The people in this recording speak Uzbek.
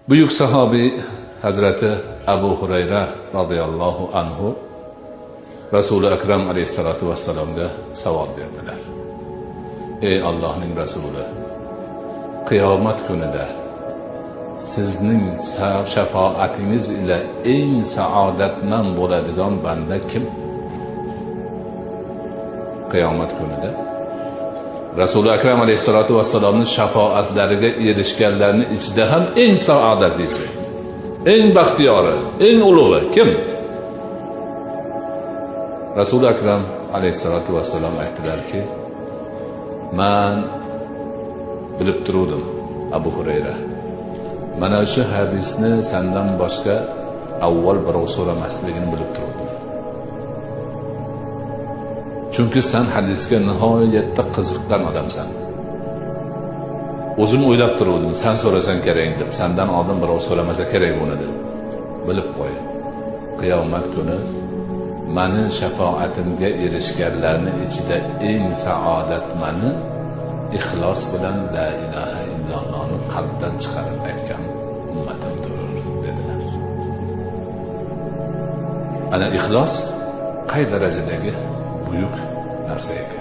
Buyuk sahobiy Hazrati Abu Hurayra radhiyallohu anhu Rasuli akram alayhissalatu vassalomga savol berdilar. Ey Allohning rasuli, qiyomat kunida sizning shafoatingiz ila eng saodatmand bo'ladigan banda kim? Qiyomat kunida Rasuli akram alayhissalatu vassalomning shafoatlariga erishganlarning ichida ham eng saodatlisi, eng baxtiyori, eng ulug'i kim? Rasuli akram alayhissalatu vassalom aytdilarki, "Man bilib turdim, Abu Hurayra. Mana shu hadisni sendan boshqa avval birov so'ramasligini bilib turdim. Chunki sen hadisga nihoyatda qiziqqan odamsan. O'zim o'ylab turdim, sen so'rasan kerak deb, sendan oldin birov so'ramasa kerak buni deb. Bilib qo'y. Qiyomat kuni meni shafoatimga erishganlarning ichida eng saodatmani ixlos bilan la ilaha illallohni qalbdan chiqarib aytgan ummatimdir" dedilar. Ana ixlos qay darajadagi buyuk narsa ekan.